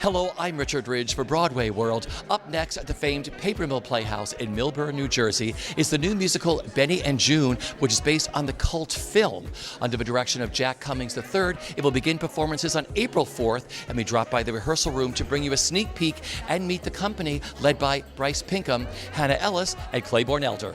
Hello, I'm Richard Ridge for Broadway World. Up next at the famed Paper Mill Playhouse in Millburn, New Jersey, is the new musical Benny and June, which is based on the cult film. Under the direction of Jack Cummings III, it will begin performances on April 4th, and we drop by the rehearsal room to bring you a sneak peek and meet the company led by Bryce Pinkham, Hannah Elless, and Claiborne Elder.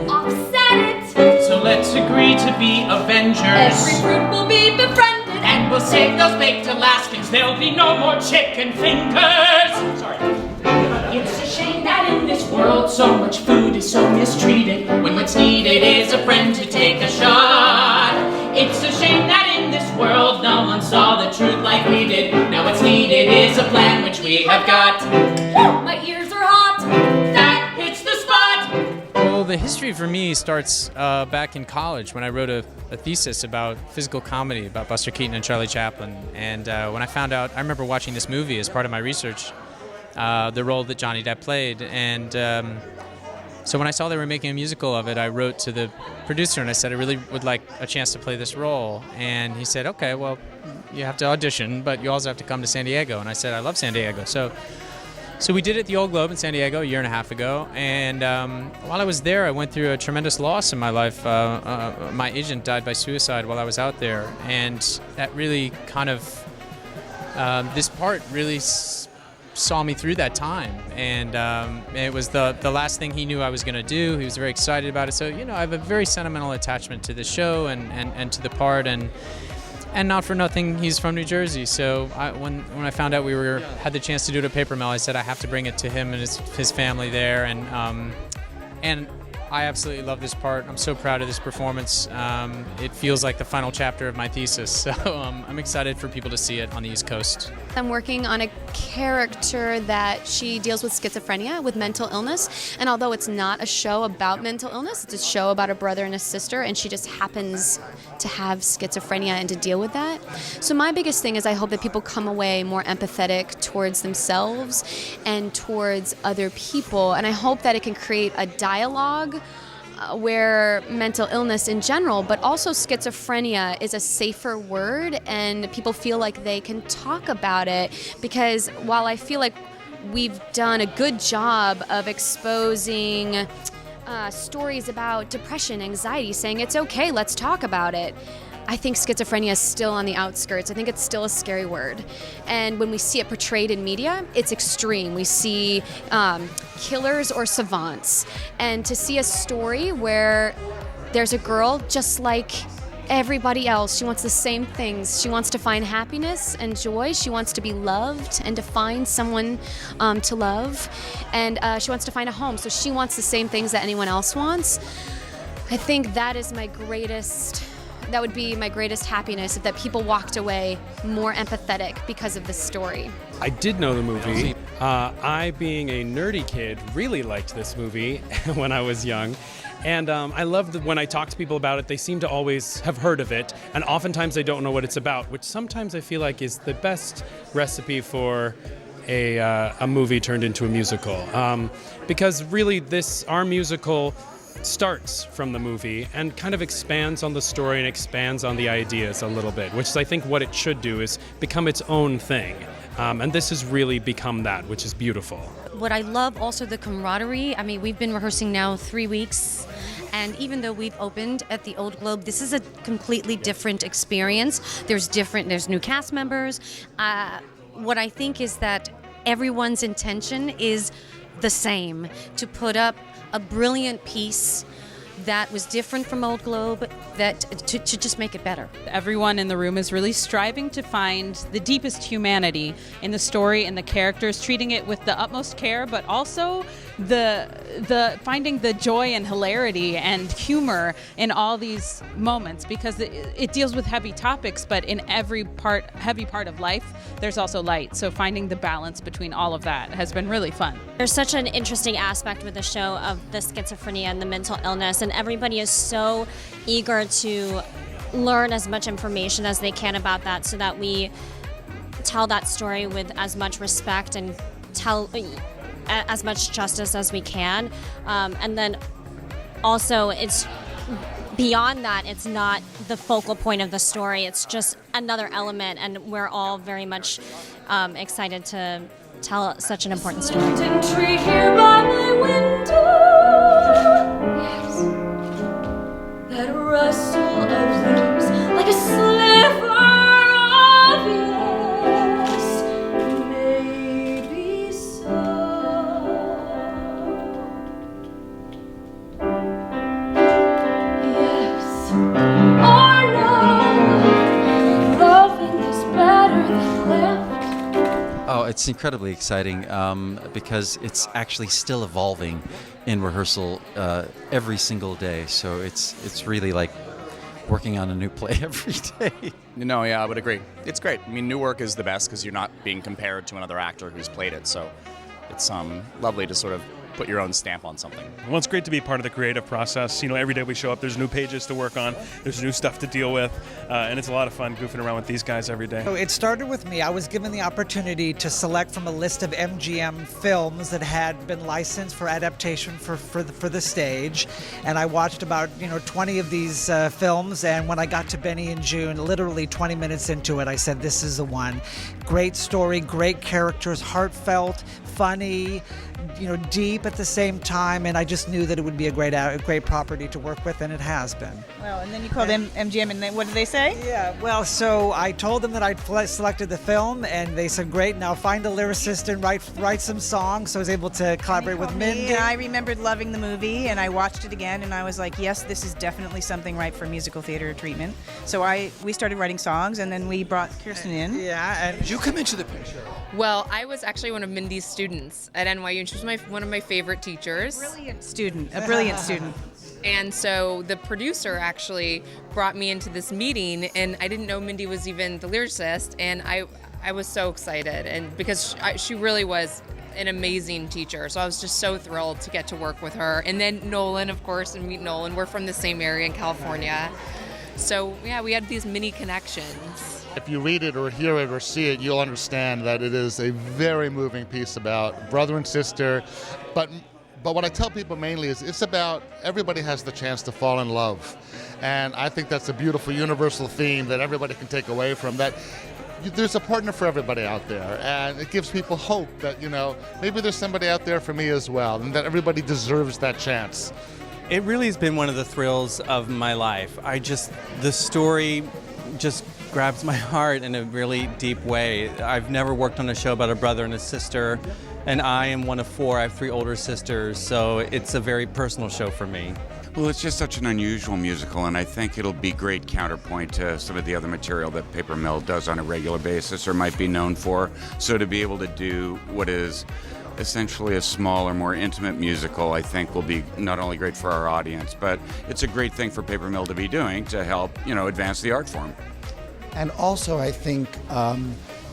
Offset it! So let's agree to be Avengers. Every fruit will be befriended. And we'll save those baked Alaskans. There'll be no more chicken fingers. Sorry. It's a shame that in this world so much food is so mistreated, when what's needed is a friend to take a shot. It's a shame that in this world no one saw the truth like we did. Now what's needed is a plan which we have got. My ears are hot. That hits the spot. Well, the history for me starts back in college when I wrote a thesis about physical comedy, about Buster Keaton and Charlie Chaplin. And when I found out, I remember watching this movie as part of my research, the role that Johnny Depp played. And so when I saw they were making a musical of it, I wrote to the producer and I said, I really would like a chance to play this role. And he said, okay, well, you have to audition, but you also have to come to San Diego. And I said, I love San Diego. So we did it at the Old Globe in San Diego a year and a half ago, and while I was there, I went through a tremendous loss in my life. My agent died by suicide while I was out there, and that really kind of, this part really saw me through that time, and it was the last thing he knew I was going to do. He was very excited about it, so I have a very sentimental attachment to the show and to the part, and not for nothing, he's from New Jersey. So when I found out we had the chance to do it at Paper Mill, I said I have to bring it to him and his family there. And I absolutely love this part. I'm so proud of this performance. It feels like the final chapter of my thesis. So I'm excited for people to see it on the East Coast. I'm working on a character that she deals with schizophrenia, with mental illness. And although it's not a show about mental illness, it's a show about a brother and a sister, and she just happens to have schizophrenia and to deal with that. So my biggest thing is I hope that people come away more empathetic towards themselves and towards other people. And I hope that it can create a dialogue where mental illness in general, but also schizophrenia, is a safer word and people feel like they can talk about it. Because while I feel like we've done a good job of exposing stories about depression, anxiety, saying it's okay, let's talk about it, I think schizophrenia is still on the outskirts. I think it's still a scary word. And when we see it portrayed in media, it's extreme. We see killers or savants. And to see a story where there's a girl just like everybody else, she wants the same things. She wants to find happiness and joy. She wants to be loved and to find someone to love. And she wants to find a home. So she wants the same things that anyone else wants. I think that is that would be my greatest happiness, if that people walked away more empathetic because of this story. I did know the movie. I, being a nerdy kid, really liked this movie when I was young. And I love that when I talk to people about it, they seem to always have heard of it. And oftentimes they don't know what it's about, which sometimes I feel like is the best recipe for a movie turned into a musical. Because really our musical starts from the movie and kind of expands on the story and expands on the ideas a little bit, which is I think what it should do, is become its own thing. And this has really become that, which is beautiful. What I love also the camaraderie. I mean, we've been rehearsing now 3 weeks, and even though we've opened at the Old Globe, this is a completely different experience. There's new cast members. What I think is that everyone's intention is the same, to put up a brilliant piece that was different from Old Globe, that to just make it better. Everyone in the room is really striving to find the deepest humanity in the story and the characters, treating it with the utmost care, but also the finding the joy and hilarity and humor in all these moments, because it deals with heavy topics, but in every heavy part of life, there's also light. So finding the balance between all of that has been really fun. There's such an interesting aspect with the show of the schizophrenia and the mental illness, and everybody is so eager to learn as much information as they can about that, so that we tell that story with as much respect and tell as much justice as we can. And then also it's beyond that, it's not the focal point of the story. It's just another element, and we're all very much excited to tell such an important story. Lifted tree here by my window. Yes. That rustle of leaves like a sliver of yes. Maybe so. Yes. Or no. Loving is better than left. Oh, it's incredibly exciting because it's actually still evolving in rehearsal every single day. So it's really like working on a new play every day. No, yeah, I would agree. It's great. I mean, new work is the best because you're not being compared to another actor who's played it. So it's lovely to sort of put your own stamp on something. Well, it's great to be part of the creative process. You know, every day we show up, there's new pages to work on, there's new stuff to deal with, and it's a lot of fun goofing around with these guys every day. So it started with me. I was given the opportunity to select from a list of MGM films that had been licensed for adaptation for the stage, and I watched about 20 of these films. And when I got to Benny and June, literally 20 minutes into it, I said, "This is the one." Great story, great characters, heartfelt, funny, deep at the same time, and I just knew that it would be a great property to work with, and it has been. Well, and then you called them MGM, and then what did they say? Yeah, well, so I told them that I'd selected the film, and they said, "Great, now find a lyricist and write some songs." So I was able to collaborate with Mindy. And I remembered loving the movie, and I watched it again, and I was like, yes, this is definitely something right for musical theater treatment. So we started writing songs, and then we brought Kirsten in. Yeah, and Did you come into the picture? Well, I was actually one of Mindy's students at NYU, and she was one of my favorite teachers. A brilliant student. And so the producer actually brought me into this meeting, and I didn't know Mindy was even the lyricist, and I was so excited, and because she really was an amazing teacher, so I was just so thrilled to get to work with her. And then Nolan, of course, and meet Nolan. We're from the same area in California, so yeah, we had these mini connections. If you read it or hear it or see it, you'll understand that it is a very moving piece about brother and sister. But what I tell people mainly is it's about everybody has the chance to fall in love. And I think that's a beautiful universal theme that everybody can take away from that. There's a partner for everybody out there, and it gives people hope that, maybe there's somebody out there for me as well, and that everybody deserves that chance. It really has been one of the thrills of my life. The story just grabs my heart in a really deep way. I've never worked on a show about a brother and a sister, and I am one of four. I have 3 older sisters, so it's a very personal show for me. Well, it's just such an unusual musical, and I think it'll be great counterpoint to some of the other material that Paper Mill does on a regular basis or might be known for. So to be able to do what is essentially a smaller, more intimate musical, I think will be not only great for our audience, but it's a great thing for Paper Mill to be doing to help, advance the art form. And also, I think,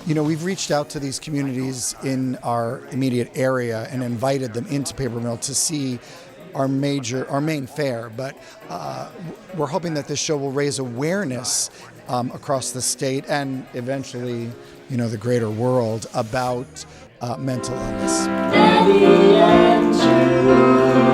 we've reached out to these communities in our immediate area and invited them into Paper Mill to see our main fair. But we're hoping that this show will raise awareness across the state and eventually, the greater world about mental illness. Benny and June.